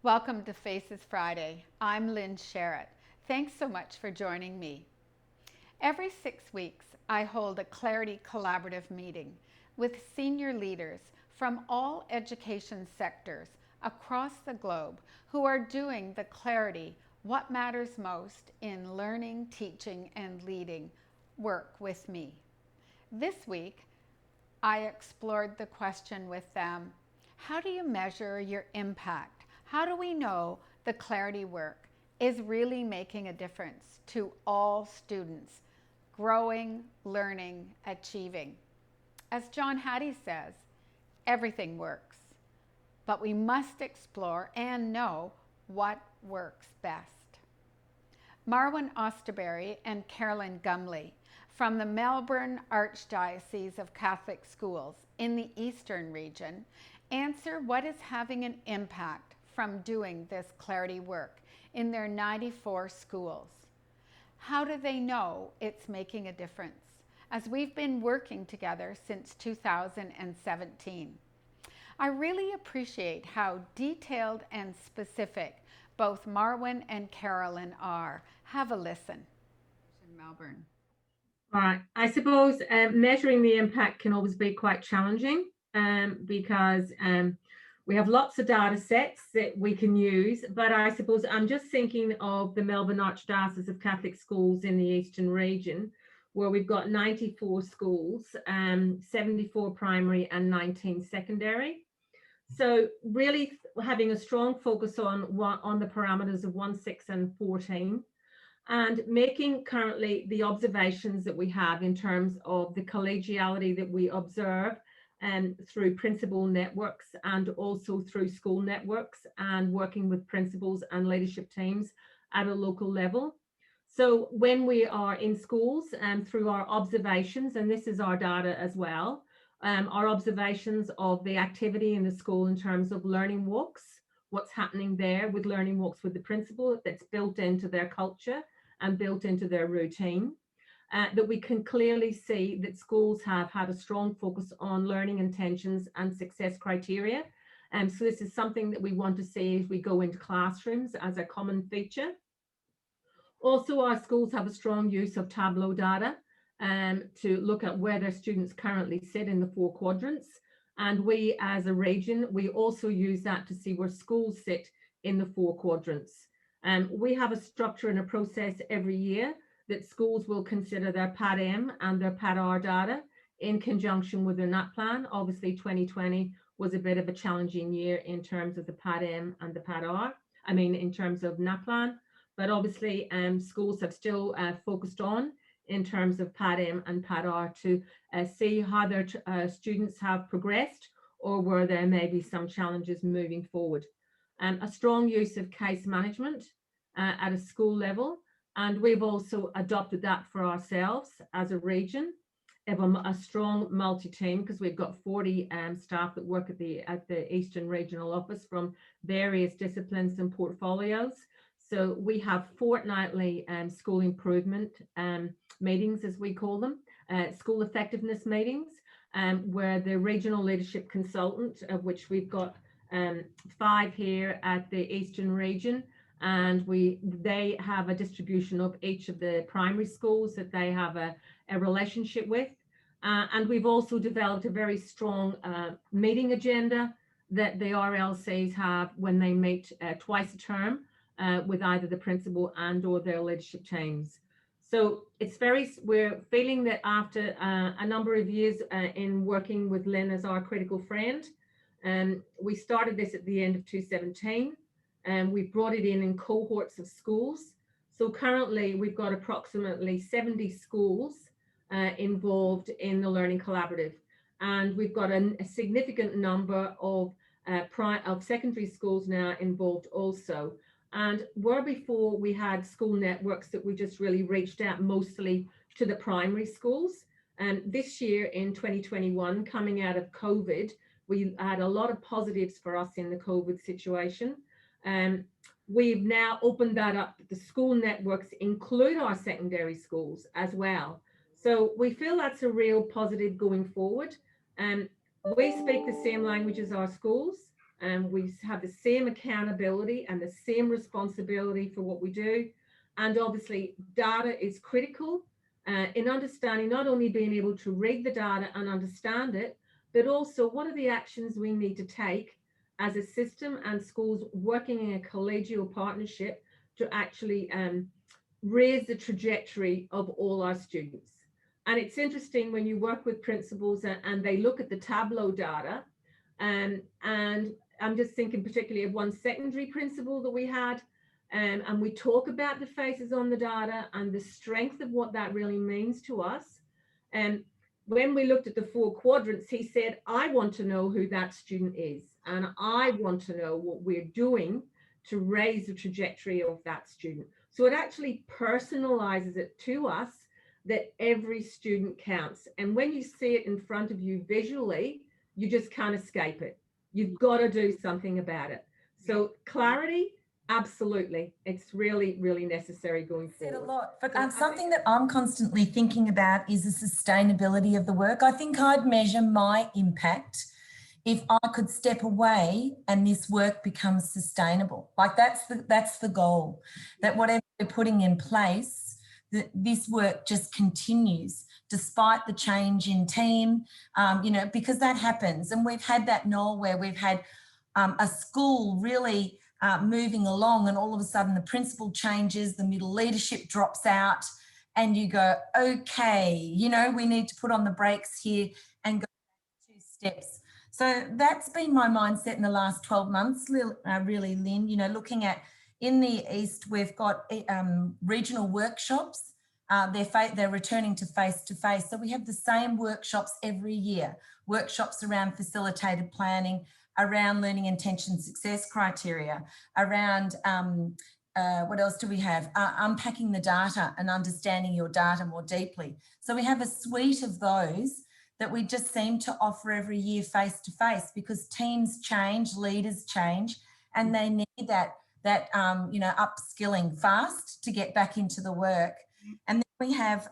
Welcome to Faces Friday. I'm Lynn Sherritt. Thanks so much for joining me. Every 6 weeks, I hold a Clarity Collaborative meeting with senior leaders from all education sectors across the globe who are doing the Clarity What Matters Most in Learning, Teaching, and Leading work with me. This week, I explored the question with them, how do you measure your impact? How do we know the Clarity work is really making a difference to all students, growing, learning, achieving? As John Hattie says, everything works, but we must explore and know what works best. Marwan Osterberry and Carolyn Gumley from the Melbourne Archdiocese of Catholic Schools in the Eastern region answer what is having an impact from doing this Clarity work in their 94 schools. How do they know it's making a difference? As we've been working together since 2017. I really appreciate how detailed and specific both Marwan and Carolyn are. Have a listen. In Melbourne. All right. I suppose measuring the impact can always be quite challenging because we have lots of data sets that we can use. But I suppose I'm just thinking of the Melbourne Archdiocese of Catholic Schools in the Eastern region, where we've got 94 schools, 74 primary and 19 secondary. So really having a strong focus on the parameters of 1, 6, and 14. And making currently the observations that we have in terms of the collegiality that we observe through principal networks and also through school networks and working with principals and leadership teams at a local level. So when we are in schools and through our observations, and this is our data as well, our observations of the activity in the school in terms of learning walks, what's happening there with learning walks with the principal that's built into their culture and built into their routine, that we can clearly see that schools have had a strong focus on learning intentions and success criteria. And so this is something that we want to see as we go into classrooms as a common feature. Also, our schools have a strong use of Tableau data to look at where their students currently sit in the 4 quadrants. And we as a region, we also use that to see where schools sit in the 4 quadrants. We have a structure and a process every year that schools will consider their PAD-M and their PAD-R data in conjunction with their NAPLAN. Obviously, 2020 was a bit of a challenging year in terms of the PAD-M and the PAD-R. I mean, in terms of NAPLAN, but obviously schools have still focused on in terms of PAD-M and PAD-R to see how their students have progressed or where there may be some challenges moving forward. A strong use of case management at a school level. And we've also adopted that for ourselves as a region. We have a strong multi-team because we've got 40 staff that work at the Eastern Regional Office from various disciplines and portfolios. So we have fortnightly school improvement meetings, as we call them, school effectiveness meetings, where the regional leadership consultant, of which we've got 5 here at the Eastern region, and they have a distribution of each of the primary schools that they have a relationship with. And we've also developed a very strong meeting agenda that the RLCs have when they meet twice a term with either the principal and or their leadership teams. So we're feeling that after a number of years in working with Lynn as our critical friend, we started this at the end of 2017, and we brought it in cohorts of schools. So currently we've got approximately 70 schools involved in the Learning Collaborative. And we've got a significant number of secondary schools now involved also. And where before we had school networks that we just really reached out mostly to the primary schools. And this year in 2021, coming out of COVID, we had a lot of positives for us in the COVID situation. We've now opened that up. The school networks include our secondary schools as well. So we feel that's a real positive going forward. We speak the same language as our schools. and we have the same accountability and the same responsibility for what we do. And obviously, data is critical in understanding, not only being able to read the data and understand it, but also what are the actions we need to take as a system and schools working in a collegial partnership to actually raise the trajectory of all our students. And it's interesting when you work with principals and they look at the Tableau data, and I'm just thinking particularly of one secondary principal that we had, and we talk about the faces on the data and the strength of what that really means to us. And when we looked at the 4 quadrants, he said, I want to know who that student is, and I want to know what we're doing to raise the trajectory of that student. So it actually personalizes it to us that every student counts. And when you see it in front of you visually, you just can't escape it. You've got to do something about it. So clarity, absolutely. It's really, really necessary going forward. Said a lot, but something that I'm constantly thinking about is the sustainability of the work. I think I'd measure my impact if I could step away and this work becomes sustainable. Like that's the goal, that whatever we're putting in place, that this work just continues despite the change in team, because that happens. And we've had that, Noel, where we've had a school really moving along, and all of a sudden the principal changes, the middle leadership drops out, and you go, okay, we need to put on the brakes here and go 2 steps. So that's been my mindset in the last 12 months, really, Lynn, looking at in the East, we've got regional workshops. They're returning to face-to-face. So we have the same workshops every year, workshops around facilitated planning, around learning intention success criteria, around what else do we have? Unpacking the data and understanding your data more deeply. So we have a suite of those that we just seem to offer every year face-to-face, because teams change, leaders change, and they need that upskilling fast to get back into the work. And then we have,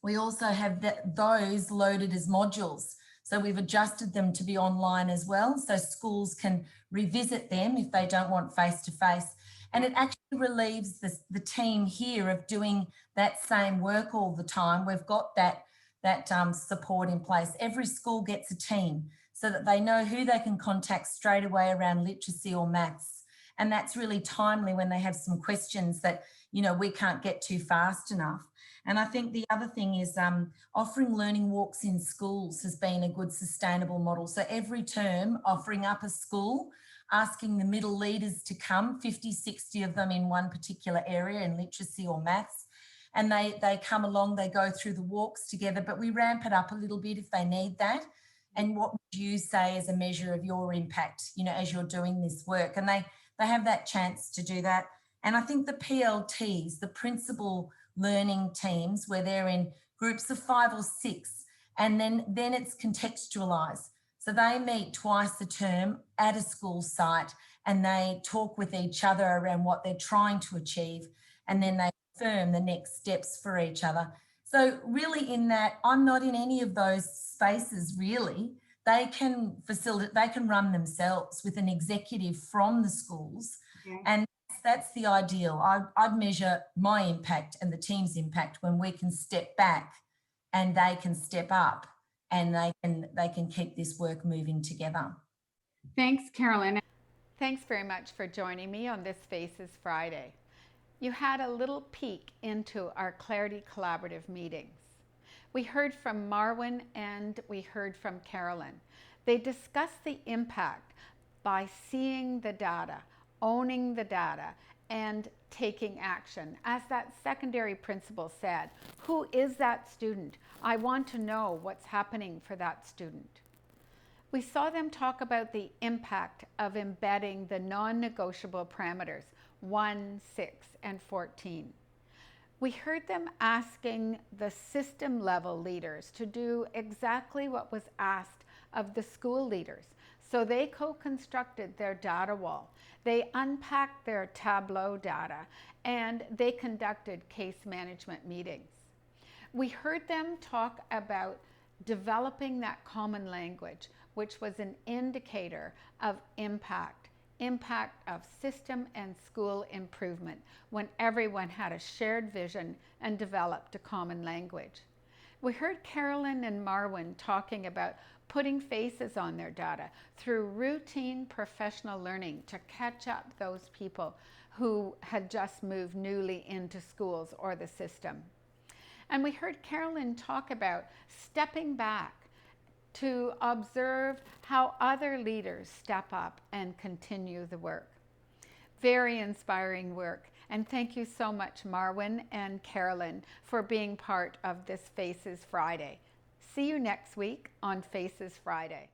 we also have those loaded as modules. So we've adjusted them to be online as well, so schools can revisit them if they don't want face-to-face. And it actually relieves the team here of doing that same work all the time. We've got that support in place. Every school gets a team so that they know who they can contact straight away around literacy or maths. And that's really timely when they have some questions that, we can't get to fast enough. And I think the other thing is offering learning walks in schools has been a good sustainable model. So every term offering up a school, asking the middle leaders to come, 50, 60 of them in one particular area in literacy or maths. And they come along, they go through the walks together, but we ramp it up a little bit if they need that. And what would you say is a measure of your impact, as you're doing this work? And they have that chance to do that. And I think the PLTs, the principal learning teams, where they're in groups of 5 or 6, and then it's contextualised. So they meet twice a term at a school site, and they talk with each other around what they're trying to achieve, and then they confirm the next steps for each other. So really in that, I'm not in any of those spaces really. They can facilitate, they can run themselves with an executive from the schools. Yeah. And that's the ideal. I'd measure my impact and the team's impact when we can step back and they can step up, and they can keep this work moving together. Thanks, Carolyn. Thanks very much for joining me on this Faces Friday. You had a little peek into our Clarity Collaborative meetings. We heard from Marwin and we heard from Carolyn. They discussed the impact by seeing the data, owning the data, and taking action. As that secondary principal said, who is that student? I want to know what's happening for that student. We saw them talk about the impact of embedding the non-negotiable parameters 1, 6, and 14. We heard them asking the system level leaders to do exactly what was asked of the school leaders. So they co-constructed their data wall. They unpacked their Tableau data, and they conducted case management meetings. We heard them talk about developing that common language which was an indicator of impact of system and school improvement when everyone had a shared vision and developed a common language. We heard Carolyn and Marwin talking about putting faces on their data through routine professional learning to catch up those people who had just moved newly into schools or the system. And we heard Carolyn talk about stepping back to observe how other leaders step up and continue the work. Very inspiring work. And thank you so much, Marwin and Carolyn, for being part of this Faces Friday. See you next week on Faces Friday.